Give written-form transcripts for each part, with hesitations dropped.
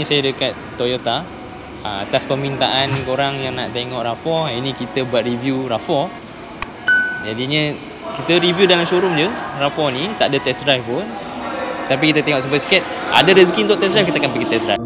Ini saya dekat Toyota. Atas permintaan korang yang nak tengok RAV4, ini kita buat review RAV4. Jadinya kita review dalam showroom je RAV4 ni, tak ada test drive pun. Tapi kita tengok sampai sikit. Ada rezeki untuk test drive, kita akan pergi test drive.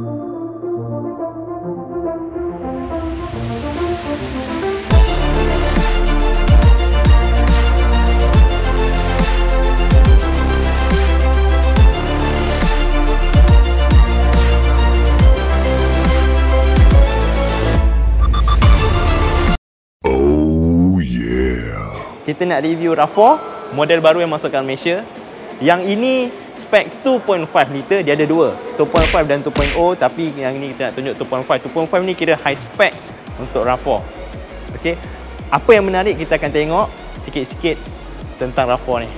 Kita nak review RAV4 model baru yang masuk ke Malaysia. Yang ini spek 2.5 liter, dia ada dua, 2.5 dan 2.0, tapi yang ini kita nak tunjuk 2.5. 2.5 ni kira high spec untuk RAV4. Okey. Apa yang menarik kita akan tengok sikit-sikit tentang RAV4 ni.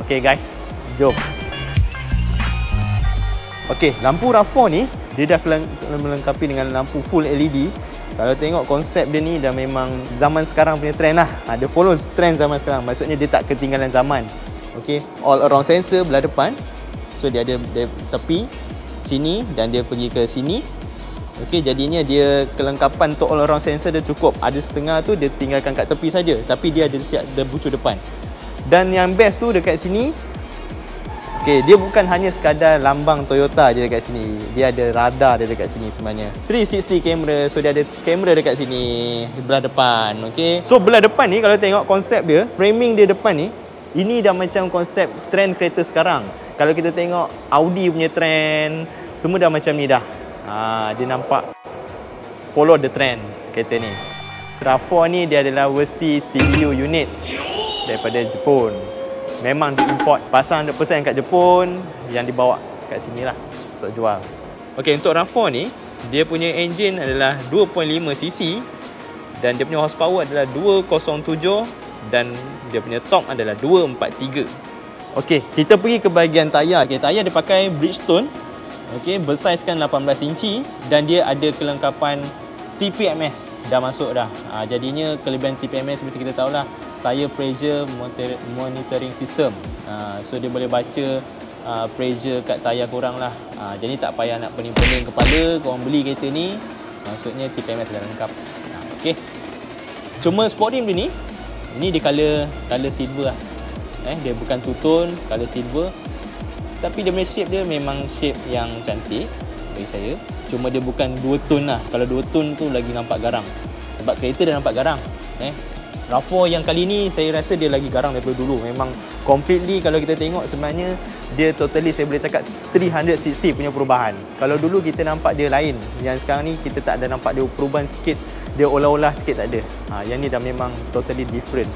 Okey guys, jom. Okey, lampu RAV4 ni dia dah melengkapi dengan lampu full LED. Kalau tengok konsep dia ni dah memang zaman sekarang punya trend lah. Dia follow trend zaman sekarang. Maksudnya dia tak ketinggalan zaman. Okay. All around sensor belah depan. So dia ada tepi sini dan dia pergi ke sini. Okay. Jadinya dia kelengkapan untuk all around sensor dia cukup. Ada setengah tu dia tinggalkan kat tepi saja. Tapi dia ada siap ada bucu depan. Dan yang best tu dekat sini. Okay, dia bukan hanya sekadar lambang Toyota je dekat sini. Dia ada radar dia dekat sini sebenarnya. 360 kamera. So dia ada kamera dekat sini belah depan. Okay. So belah depan ni kalau tengok konsep dia, framing dia depan ni, ini dah macam konsep trend kereta sekarang. Kalau kita tengok Audi punya trend, semua dah macam ni dah. Dia nampak follow the trend kereta ni. RAV4 ni dia adalah versi CBU unit daripada Jepun. Memang diimport, pasang 100% kat Jepun, yang dibawa kat sini lah untuk jual. Okey, untuk RAV4 ni, dia punya engine adalah 2.5cc dan dia punya horsepower adalah 207 dan dia punya torque adalah 243. Okey, kita pergi ke bahagian tayar. Okey, tayar dia pakai Bridgestone. Okey, bersaizkan 18 inci dan dia ada kelengkapan TPMS dah masuk dah. Jadinya kelebihan TPMS mesti kita tahulah, tire pressure monitoring system. So dia boleh baca pressure kat tayar korang lah. Jadi tak payah nak pening-pening kepala korang beli kereta ni. Maksudnya TPMS dah lengkap. Okay. Cuma sport rim dia ni, ini dia color silver lah. Dia bukan two tone, color silver. Tapi dia punya shape dia memang shape yang cantik bagi saya. Cuma dia bukan dua tone lah. Kalau dua tone tu lagi nampak garang. Sebab kereta dah nampak garang. RAV4 yang kali ni saya rasa dia lagi garang daripada dulu. Memang completely kalau kita tengok sebenarnya dia totally saya boleh cakap 360 punya perubahan. Kalau dulu kita nampak dia lain, yang sekarang ni kita tak ada nampak dia perubahan sikit, dia olah-olah sikit tak ada. Yang ni dah memang totally different.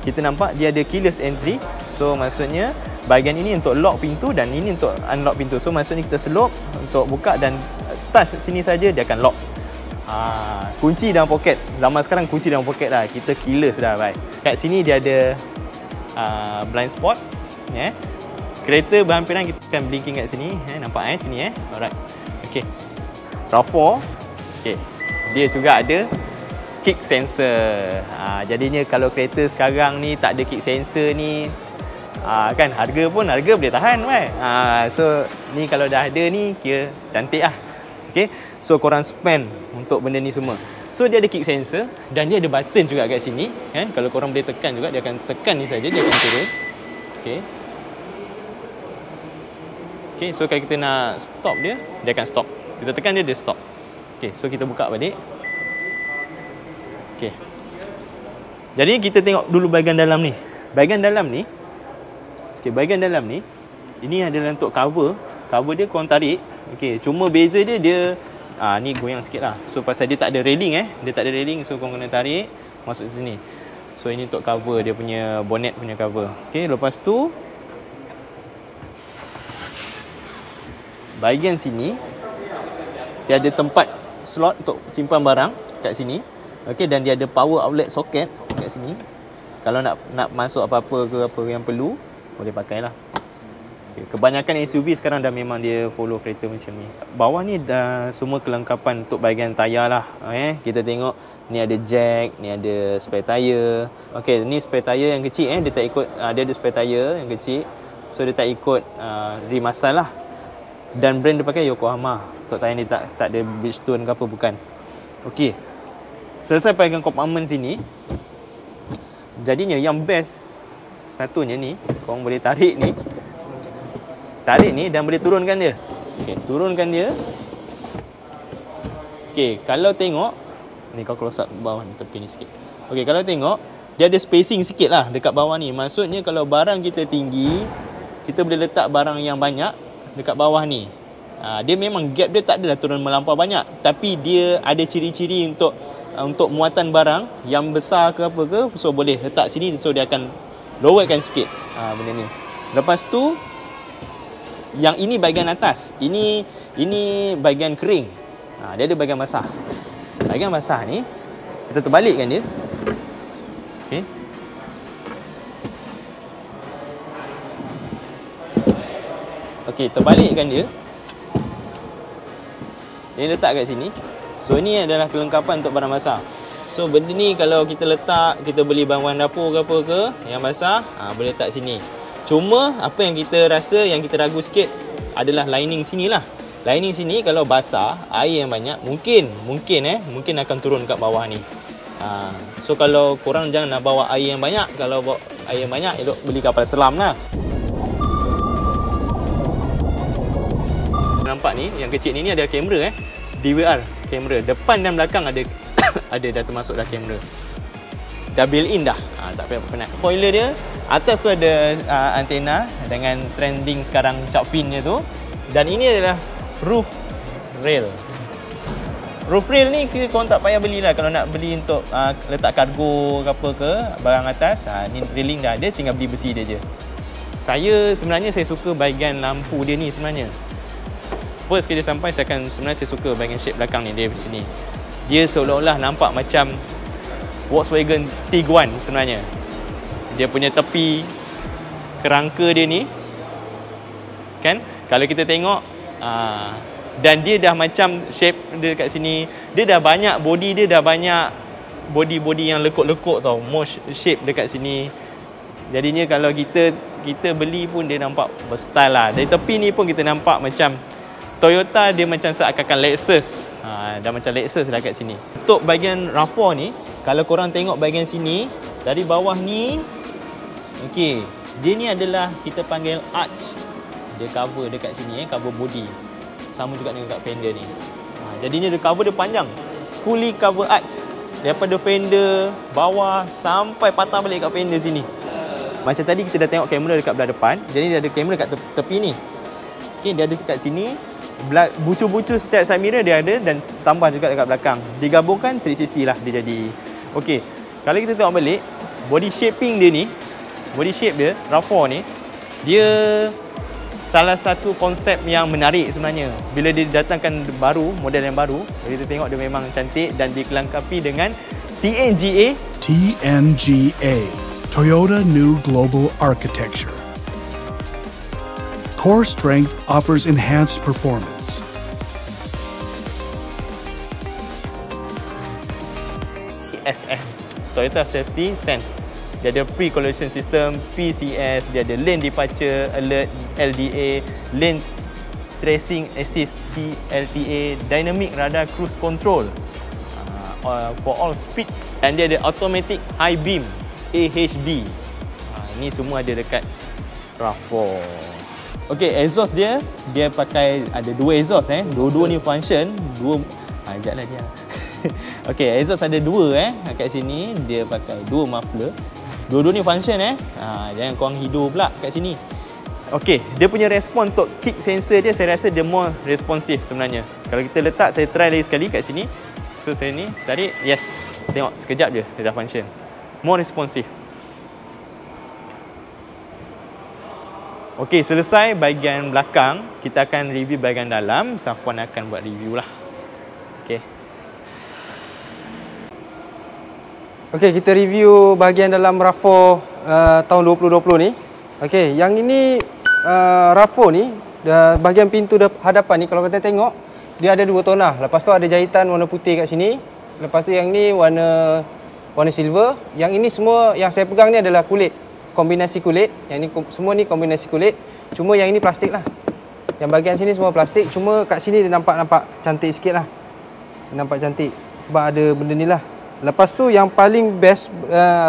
Kita nampak dia ada keyless entry. So maksudnya bahagian ini untuk lock pintu dan ini untuk unlock pintu. So maksudnya kita selop untuk buka dan touch sini saja dia akan lock. Kunci dalam poket. Zaman sekarang kunci dalam poket dah. Kita keyless dah, baik. Kat sini dia ada blind spot. Kereta berhampiran kita akan blinking kat sini. Nampak sini Alright. Okey. RAV4. Okey. Dia juga ada kick sensor. Jadinya kalau kereta sekarang ni tak ada kick sensor ni, kan harga boleh tahan, right? So ni kalau dah ada ni kira cantik lah. Okay. So korang spend untuk benda ni semua. So dia ada kick sensor dan dia ada button juga kat sini. Kalau korang boleh tekan juga, dia akan tekan ni saja, dia akan turun. Okay. Okay, so kalau kita nak stop dia akan stop. Kita tekan dia stop. Okay, so kita buka balik. Okay. Jadi kita tengok dulu bahagian dalam ni. Bahagian dalam ni, okay, bahagian dalam ni, ini adalah untuk cover. Cover dia korang tarik. Okay, cuma beza dia ni goyang sikit lah. So pasal dia tak ada railing dia tak ada railing, so korang kena tarik masuk sini. So ini untuk cover dia punya bonnet punya cover. Okay, lepas tu bahagian sini dia ada tempat slot untuk simpan barang kat sini. Okay, dan dia ada power outlet socket kat sini. Kalau nak masuk apa-apa ke apa yang perlu, boleh pakailah. Kebanyakan SUV sekarang dah memang dia follow kereta macam ni. Bawah ni dah semua kelengkapan untuk bahagian tayar lah. Kita tengok ni ada jack, ni ada spare tayar. Okey, ni spare tayar yang kecil dia tak ikut, dia ada spare tayar yang kecil. So dia tak ikut rim asal lah. Dan brand dia pakai Yokohama. Untuk tayar ni tak ada Bridgestone ke apa, bukan. Okey. Selesai pegang kompartmen sini. Jadinya yang best satunya ni, korang boleh tarik ni. Tarik ni dan boleh turunkan dia. Okey, turunkan dia. Okey, kalau tengok ni, kau close up bawah ni, tepi ni sikit. Okey, kalau tengok dia ada spacing sikit lah dekat bawah ni. Maksudnya kalau barang kita tinggi, kita boleh letak barang yang banyak dekat bawah ni. Dia memang gap dia tak adalah turun melampau banyak, tapi dia ada ciri-ciri untuk muatan barang yang besar ke apa ke, so boleh letak sini, so dia akan lowerkan sikit benda ni. Lepas tu yang ini bahagian atas, ini bahagian kering. Dia ada bahagian basah. Bahagian basah ni kita terbalikkan dia. Okey. Okey, terbalikkan dia. Dia letak kat sini. So ini adalah kelengkapan untuk barang basah. So benda ni kalau kita letak, kita beli bahan dapur ke apa ke yang basah, boleh letak sini. Cuma apa yang kita rasa, yang kita ragu sikit adalah lining sini lah. Lining sini kalau basah, air yang banyak, mungkin akan turun kat bawah ni. So kalau korang jangan nak bawa air yang banyak. Kalau bawa air yang banyak, elok beli kapal selam lah. Nampak ni, yang kecil ni ada kamera DVR, kamera depan dan belakang ada ada dah termasuk dah kamera. Dah built in dah. Tak payah penat. Spoiler dia, atas tu ada antena dengan trending sekarang shark fin dia tu. Dan ini adalah roof rail. Roof rail ni korang tak payah belilah kalau nak beli untuk letak kargo ke apa ke, barang atas. Ni railing dah ada, tinggal beli besi dia je. Sebenarnya saya suka bahagian lampu dia ni sebenarnya. First kita sampai, sebenarnya saya suka bahagian shape belakang ni dia di sini. Dia seolah-olah nampak macam Volkswagen Tiguan sebenarnya. Dia punya tepi kerangka dia ni kan, kalau kita tengok dan dia dah macam shape dia kat sini, dia dah banyak body, dia dah banyak body yang lekuk-lekuk tau, more shape dekat sini. Jadinya kalau kita beli pun dia nampak berstyle lah. Dari tepi ni pun kita nampak macam Toyota, dia macam seakan-akan Lexus. Dah macam Lexus dah kat sini. Untuk bahagian RAV4 ni, kalau korang tengok bahagian sini, dari bawah ni, okey, dia ni adalah kita panggil arch. Dia cover dekat sini, cover body. Sama juga dengan kat fender ni. Jadinya dia cover dia panjang. Fully cover arch. Daripada fender bawah sampai patah balik kat fender sini. Macam tadi kita dah tengok kamera dekat belah depan. Jadi dia ada kamera kat tepi ni. Okey, dia ada dekat sini. Bucu-bucu setiap side mirror dia ada, dan tambah juga dekat belakang. Digabungkan 360 lah dia jadi. Okey, kalau kita tengok balik, body shaping dia ni, body shape dia, RAV4 ni, dia salah satu konsep yang menarik sebenarnya. Bila dia datangkan baru, model yang baru, kita tengok dia memang cantik dan dikelengkapi dengan TNGA. TNGA, Toyota New Global Architecture. Core strength offers enhanced performance. SS, Toyota Safety Sense. Dia ada pre-collision system, PCS, dia ada lane departure alert, LDA, lane tracing assist, LTA, dynamic radar cruise control for all speeds, dan dia ada automatic high beam, AHB. Ini semua ada dekat RAV4. Okey, exhaust dia pakai ada dua exhaust Dua-dua ni function, sekejaplah dia. Okey, exhaust ada dua kat sini, dia pakai dua muffler. Dua-dua ni function jangan korang hidur pula kat sini. Okey, dia punya respon untuk kick sensor dia, saya rasa dia more responsif sebenarnya. Kalau kita letak, saya try lagi sekali kat sini. So saya ni tarik, yes. Tengok sekejap je dia dah function. More responsif. Okey, selesai bahagian belakang, kita akan review bahagian dalam. Safwan akan buat review lah. Okey. Okey, kita review bahagian dalam RAV4 tahun 2020 ni. Okey, yang ini RAV4 ni, bahagian pintu hadapan ni kalau kita tengok, dia ada dua tona. Lepas tu ada jahitan warna putih kat sini. Lepas tu yang ni warna silver. Yang ini semua yang saya pegang ni adalah kulit. Kombinasi kulit. Yang ni semua ni kombinasi kulit. Cuma yang ini plastik lah. Yang bahagian sini semua plastik, cuma kat sini dia nampak cantik sikit lah. Nampak cantik sebab ada benda ni lah. Lepas tu yang paling best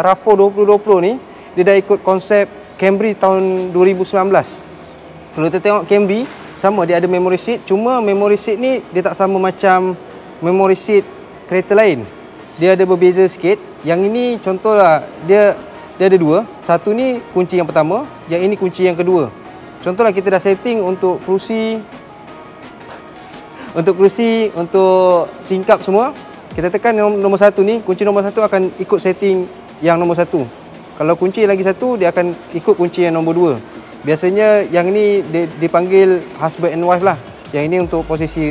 RAV4 2020 ni, dia dah ikut konsep Camry tahun 2019. Kalau kita tengok Camry, sama dia ada memory seat, cuma memory seat ni dia tak sama macam memory seat kereta lain. Dia ada berbeza sikit. Yang ini contohlah dia ada dua. Satu ni kunci yang pertama, yang ini kunci yang kedua. Contohlah kita dah setting untuk kerusi, untuk tingkap semua. Kita tekan nombor satu ni, kunci nombor satu akan ikut setting yang nombor satu. Kalau kunci lagi satu, dia akan ikut kunci yang nombor dua. Biasanya yang ni dipanggil husband and wife lah. Yang ini untuk posisi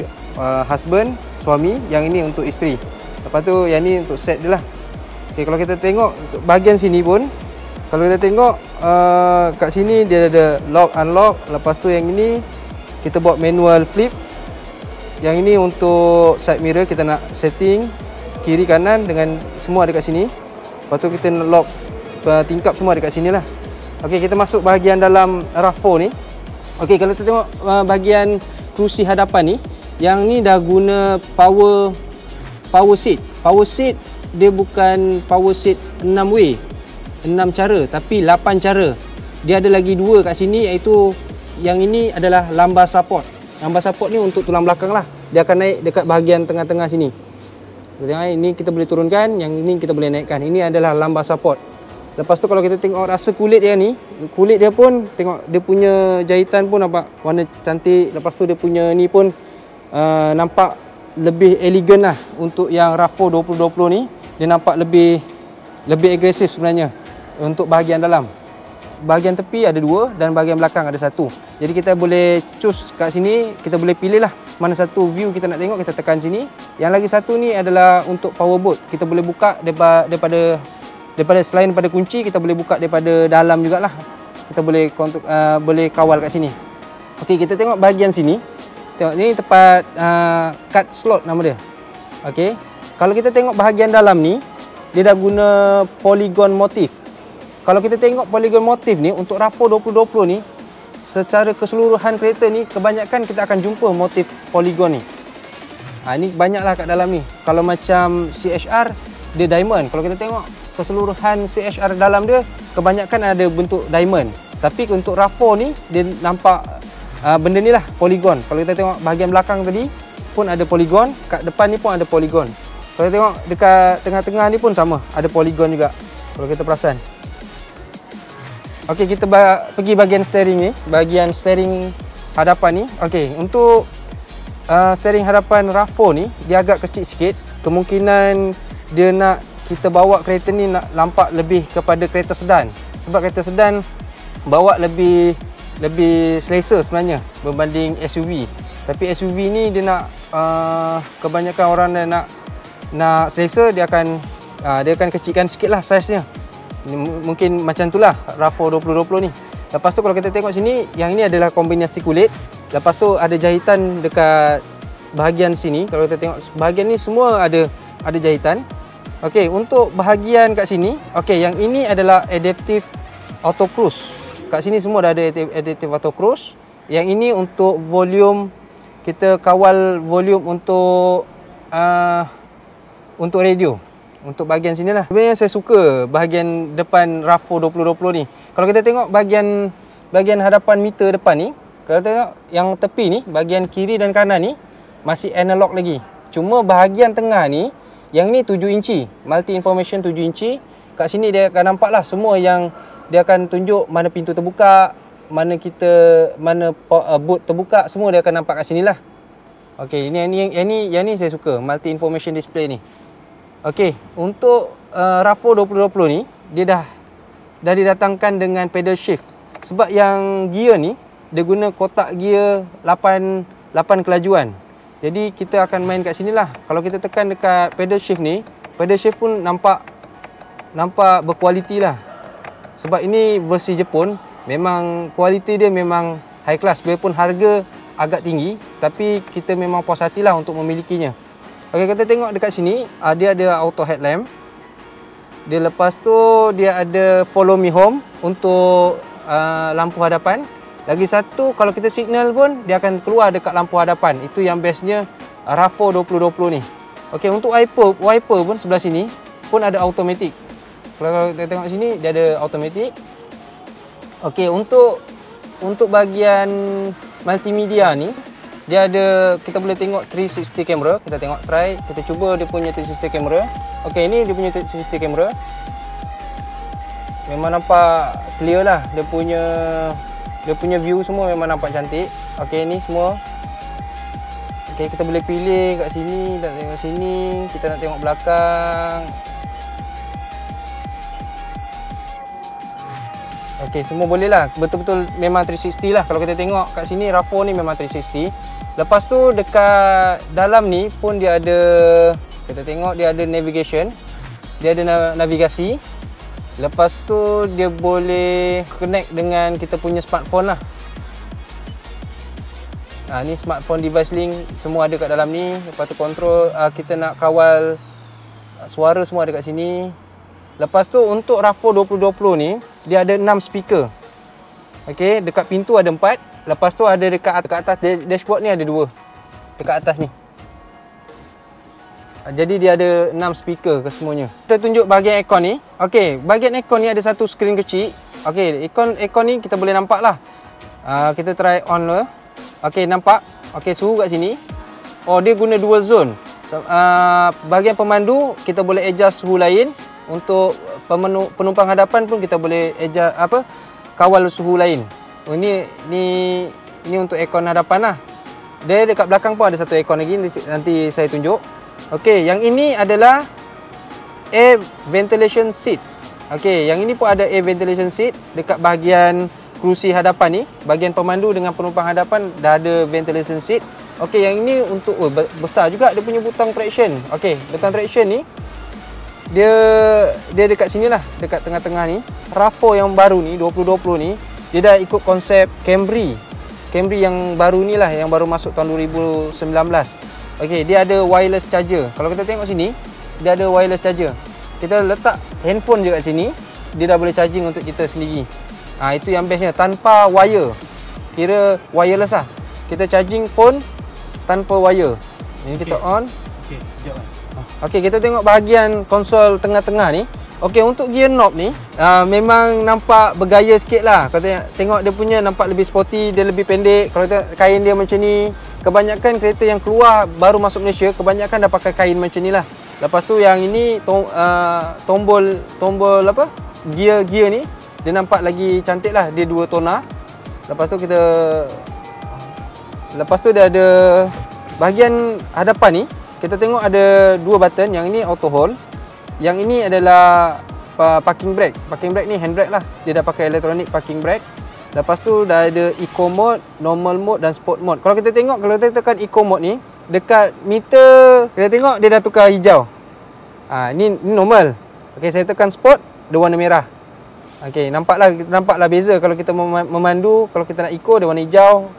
husband, suami, yang ini untuk isteri. Lepas tu yang ni untuk set dia lah. Okay, kalau kita tengok bahagian sini pun, kalau kita tengok kat sini dia ada lock, unlock. Lepas tu yang ini kita buat manual flip. Yang ini untuk side mirror, kita nak setting kiri kanan dengan semua ada kat sini. Lepas tu kita nak lock tingkap semua ada kat sini lah. Okey, kita masuk bahagian dalam RAV4 ni. Okey, kalau kita tengok bahagian kerusi hadapan ni, yang ni dah guna power seat. Power seat dia bukan power seat 6 way, 6 cara, tapi 8 cara. Dia ada lagi 2 kat sini, iaitu yang ini adalah lumbar support. Lumbar support ni untuk tulang belakang lah. Dia akan naik dekat bahagian tengah-tengah sini. Ini kita boleh turunkan, yang ini kita boleh naikkan. Ini adalah lumbar support. Lepas tu kalau kita tengok rasa kulit dia ni, kulit dia pun tengok dia punya jahitan pun nampak warna cantik. Lepas tu dia punya ni pun nampak lebih elegan lah. Untuk yang RAV4 2020 ni, dia nampak lebih agresif sebenarnya untuk bahagian dalam. Bahagian tepi ada 2 dan bahagian belakang ada 1. Jadi kita boleh choose kat sini, kita boleh pilih lah mana satu view kita nak tengok, kita tekan sini. Yang lagi satu ni adalah untuk power boot. Kita boleh buka daripada selain daripada kunci, kita boleh buka daripada dalam jugalah. Kita boleh boleh kawal kat sini. Okey, kita tengok bahagian sini. Tengok ni tempat card slot nama dia. Okey. Kalau kita tengok bahagian dalam ni, dia dah guna polygon motif. Kalau kita tengok polygon motif ni untuk RAV4 2020 ni, secara keseluruhan kereta ni kebanyakan kita akan jumpa motif polygon ni. Ini banyaklah kat dalam ni. Kalau macam CHR dia diamond. Kalau kita tengok keseluruhan CHR dalam dia kebanyakan ada bentuk diamond. Tapi untuk RAV4 ni dia nampak benda ni lah polygon. Kalau kita tengok bahagian belakang tadi pun ada polygon, kat depan ni pun ada polygon. Kalau kita tengok dekat tengah-tengah ni pun sama, ada polygon juga. Kalau kita perasan. Okey, kita pergi bahagian steering ni, bahagian steering hadapan ni. Okey, untuk steering hadapan RAV4 ni dia agak kecil sikit. Kemungkinan dia nak kita bawa kereta ni nak nampak lebih kepada kereta sedan. Sebab kereta sedan bawa lebih selesa sebenarnya berbanding SUV. Tapi SUV ni dia nak kebanyakan orang yang nak selesa, dia akan kecilkan sikitlah saiz-nya. Mungkin macam itulah RAV4 2020 ni. Lepas tu kalau kita tengok sini, yang ini adalah kombinasi kulit. Lepas tu ada jahitan dekat bahagian sini. Kalau kita tengok bahagian ni semua ada jahitan. Okey, untuk bahagian kat sini, okey, yang ini adalah adaptive auto cruise. Kat sini semua dah ada adaptive auto cruise. Yang ini untuk volume, kita kawal volume untuk radio. Untuk bahagian sini lah. Sebenarnya saya suka bahagian depan RAV4 2020 ni. Kalau kita tengok bahagian hadapan meter depan ni, kalau tengok yang tepi ni, bahagian kiri dan kanan ni masih analog lagi. Cuma bahagian tengah ni, yang ni 7 inci, multi information 7 inci. Kat sini dia akan nampak lah semua yang dia akan tunjuk mana pintu terbuka, mana boot terbuka, semua dia akan nampak kat sini lah. Okey, yang ni saya suka, multi information display ni. Okey, untuk RAV4 2020 ni dia dah didatangkan dengan pedal shift. Sebab yang gear ni dia guna kotak gear 8 kelajuan. Jadi kita akan main kat sini lah. Kalau kita tekan dekat pedal shift ni, pedal shift pun nampak berkualiti lah. Sebab ini versi Jepun, memang kualiti dia memang high class. Biarpun harga agak tinggi, tapi kita memang puas hati lah untuk memilikinya. Okey, kita tengok dekat sini, dia ada auto headlamp. Dia lepas tu dia ada follow me home untuk lampu hadapan. Lagi satu, kalau kita signal pun dia akan keluar dekat lampu hadapan. Itu yang bestnya RAV4 2020 ni. Okey, untuk wiper pun sebelah sini pun ada automatic. Kalau kita tengok sini dia ada automatic. Okey, untuk bahagian multimedia ni dia ada, kita boleh tengok 360 camera. Kita tengok try, kita cuba dia punya 360 camera. Okey, ini dia punya 360 camera. Memang nampak clear lah, dia punya view semua memang nampak cantik. Okey, ni semua. Okey, kita boleh pilih kat sini, nak tengok sini, kita nak tengok belakang. Okey, semua boleh lah. Betul-betul memang 360 lah. Kalau kita tengok kat sini, RAV4 ni memang 360. Lepas tu dekat dalam ni pun dia ada, kita tengok dia ada navigation. Dia ada navigasi. Lepas tu dia boleh connect dengan kita punya smartphone lah. Ni smartphone device link, semua ada kat dalam ni. Lepas tu control, kita nak kawal suara semua ada kat sini. Lepas tu untuk RAV4 2020 ni dia ada 6 speaker. Okey, dekat pintu ada 4. Lepas tu ada dekat atas dashboard ni ada 2. Dekat atas ni. Jadi dia ada 6 speaker ke semuanya. Kita tunjuk bahagian aircon ni. Okey, bahagian aircon ni ada satu skrin kecil. Okey, aircon ni kita boleh nampak lah. Kita try on lah. Okey, nampak. Okey, suhu kat sini. Oh, dia guna dual zone. Bahagian pemandu kita boleh adjust suhu lain. Untuk penumpang hadapan pun kita boleh adjust kawal suhu lain. Oh, ini untuk aircon hadapan lah. Dia dekat belakang pun ada satu aircon lagi, nanti saya tunjuk. Okey, yang ini adalah air ventilation seat. Okey, yang ini pun ada air ventilation seat dekat bahagian kerusi hadapan ni. Bahagian pemandu dengan penumpang hadapan dah ada ventilation seat. Okey, yang ini untuk besar juga dia punya butang traction. Okey, butang traction ni dia dekat sini lah, dekat tengah-tengah ni. RAV4 yang baru ni 2020 ni dia dah ikut konsep Camry yang baru ni lah, yang baru masuk tahun 2019. Okey, dia ada wireless charger. Kalau kita tengok sini, dia ada wireless charger. Kita letak handphone je kat sini, dia dah boleh charging untuk kita sendiri. Itu yang bestnya, tanpa wire. Kira wireless lah. Kita charging phone tanpa wire. Ini kita on. Okey, sekejap. Okey, kita tengok bahagian konsol tengah-tengah ni. Okey, untuk gear knob ni memang nampak bergaya sikit lah. Kalau tengok dia punya nampak lebih sporty, dia lebih pendek. Kalau kain dia macam ni, kebanyakan kereta yang keluar baru masuk Malaysia, kebanyakan dah pakai kain macam ni lah. Lepas tu yang ini tombol apa? Gear ni dia nampak lagi cantik lah. Dia 2 tona. Lepas tu dia ada bahagian hadapan ni. Kita tengok ada 2 button. Yang ini auto hold. Yang ini adalah parking brake. Parking brake ni handbrake lah. Dia dah pakai electronic parking brake. Lepas tu dah ada eco mode, normal mode dan sport mode. Kalau kita tengok, kalau kita tekan eco mode ni, dekat meter kita tengok dia dah tukar hijau. Ni normal. Okey, saya tekan sport, dia warna merah. Okey, nampaklah beza kalau kita memandu. Kalau kita nak eco dia warna hijau,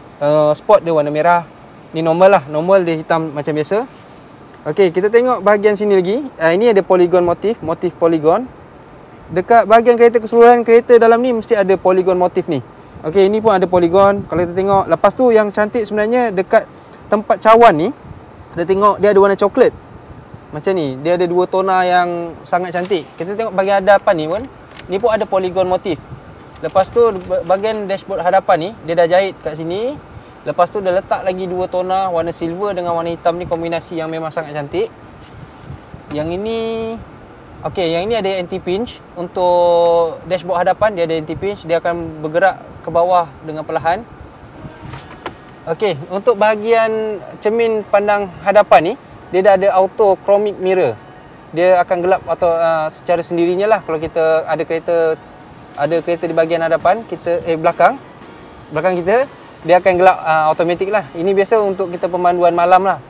sport dia warna merah. Ni normal lah. Normal dia hitam macam biasa. Okey, kita tengok bahagian sini lagi. Ini ada polygon motif polygon. Dekat bahagian kereta keseluruhan, kereta dalam ni mesti ada polygon motif ni. Okey, ini pun ada polygon. Kalau kita tengok, lepas tu yang cantik sebenarnya dekat tempat cawan ni, kita tengok dia ada warna coklat. Macam ni, dia ada 2 tona yang sangat cantik. Kita tengok bahagian hadapan ni pun ada polygon motif. Lepas tu bahagian dashboard hadapan ni, dia dah jahit kat sini. Lepas tu dia letak lagi 2 tona warna silver dengan warna hitam ni, kombinasi yang memang sangat cantik. Yang ini okey, yang ini ada anti-pinch. Untuk dashboard hadapan dia ada anti-pinch, dia akan bergerak ke bawah dengan perlahan. Okey, untuk bahagian cermin pandang hadapan ni, dia dah ada auto chromic mirror. Dia akan gelap atau secara sendirinya lah. Kalau kita ada kereta di bahagian hadapan, belakang kita, dia akan gelap automatik lah. Ini biasa untuk kita pemanduan malam lah.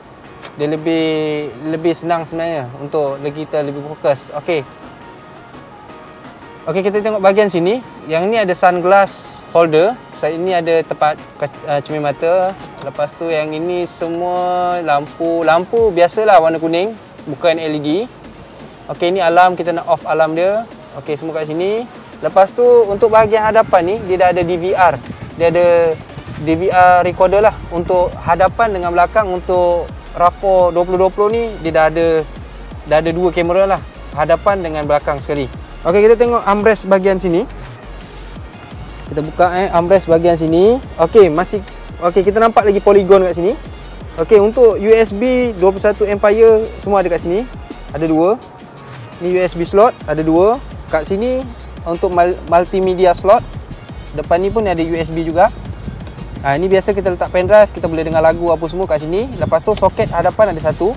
Dia lebih senang sebenarnya untuk kita lebih fokus. Okey, kita tengok bahagian sini. Yang ni ada sunglass holder. Ini ada tempat cermin mata. Lepas tu yang ini semua lampu biasalah warna kuning, bukan LED. Okey, ini alarm, kita nak off alarm dia. Okey, semua kat sini. Lepas tu untuk bahagian hadapan ni dia dah ada DVR. dia ada DVR recorder lah untuk hadapan dengan belakang. Untuk RAV4 2020 ni dia dah ada dua kamera lah, hadapan dengan belakang sekali. Okey, kita tengok armrest bahagian sini. Kita buka armrest bahagian sini. Okey, kita nampak lagi polygon kat sini. Okey, untuk USB 21 ampere semua ada kat sini. Ada dua. Ni USB slot ada dua. Kat sini untuk multimedia slot. Depan ni pun ada USB juga. Ini biasa kita letak pendrive, kita boleh dengar lagu apa semua kat sini. Lepas tu soket hadapan ada satu.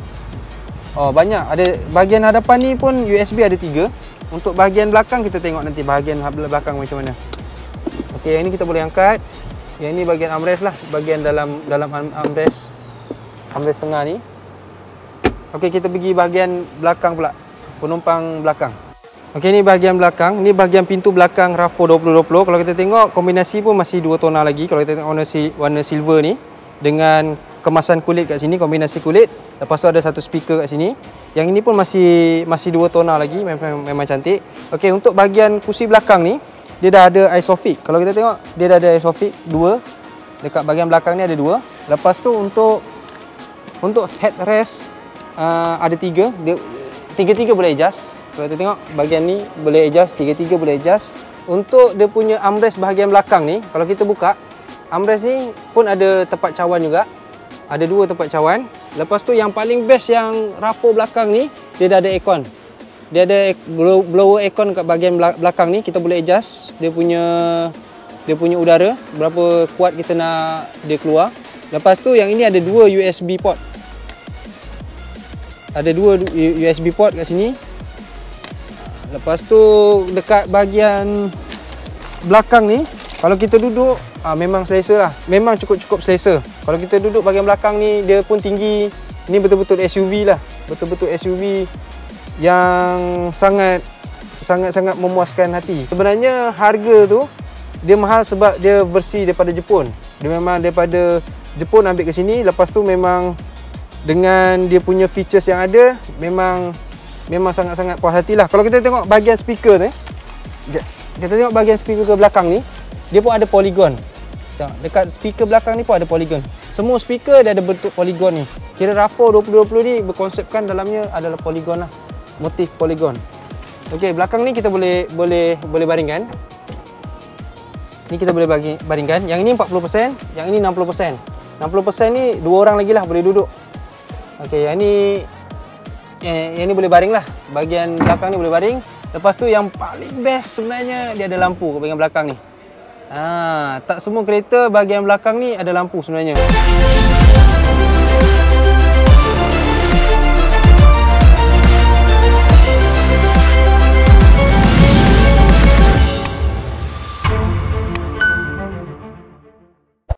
Banyak. Ada bahagian hadapan ni pun USB ada 3. Untuk bahagian belakang kita tengok nanti bahagian belakang macam mana. Okey, yang ni kita boleh angkat. Yang ni bahagian armrest lah, bahagian dalam armrest tengah ni. Okey, kita pergi bahagian belakang pula. Penumpang belakang. Okey, ni bahagian belakang. Ni bahagian pintu belakang RAV4 2020. Kalau kita tengok kombinasi pun masih 2 tona lagi. Kalau kita tengok warna silver ni dengan kemasan kulit kat sini, kombinasi kulit. Lepas tu ada satu speaker kat sini. Yang ini pun masih 2 tona lagi, memang cantik. Okey, untuk bahagian kursi belakang ni dia dah ada ISOFIX. Kalau kita tengok dia dah ada ISOFIX 2. Dekat bahagian belakang ni ada 2. Lepas tu untuk headrest ada 3. Dia tiga-tiga boleh adjust. Kalau kita tengok bahagian ni boleh adjust, tiga-tiga boleh adjust. Untuk dia punya armrest bahagian belakang ni, kalau kita buka, armrest ni pun ada tempat cawan juga. Ada 2 tempat cawan. Lepas tu yang paling best yang RAV4 belakang ni, dia dah ada aircon. Dia ada blower aircon kat bahagian belakang ni, kita boleh adjust dia punya udara, berapa kuat kita nak dia keluar. Lepas tu yang ini ada 2 USB port. Ada 2 USB port kat sini. Lepas tu dekat bahagian belakang ni, kalau kita duduk memang selesa lah. Memang cukup selesa. Kalau kita duduk bahagian belakang ni, dia pun tinggi. Ni betul-betul SUV lah. Betul-betul SUV yang sangat memuaskan hati. Sebenarnya harga tu dia mahal sebab dia bersih daripada Jepun. Dia memang daripada Jepun ambil ke sini. Lepas tu memang dengan dia punya features yang ada, memang sangat-sangat puas hati lah. Kalau kita tengok bahagian speaker ni, kita tengok bahagian speaker ke belakang ni, dia pun ada polygon. Dekat speaker belakang ni pun ada polygon. Semua speaker dia ada bentuk polygon ni. Kira RAV4 2020 ni berkonsepkan dalamnya adalah polygon lah, motif polygon. Okey, belakang ni kita boleh baringkan. Ni kita boleh baringkan. Yang ini 40%, yang ini 60%. 60% ni 2 orang lagi lah boleh duduk. Okey, yang ni boleh baring lah. Bahagian belakang ni boleh baring. Lepas tu yang paling best sebenarnya dia ada lampu kat bahagian belakang ni. Tak semua kereta bahagian belakang ni ada lampu sebenarnya.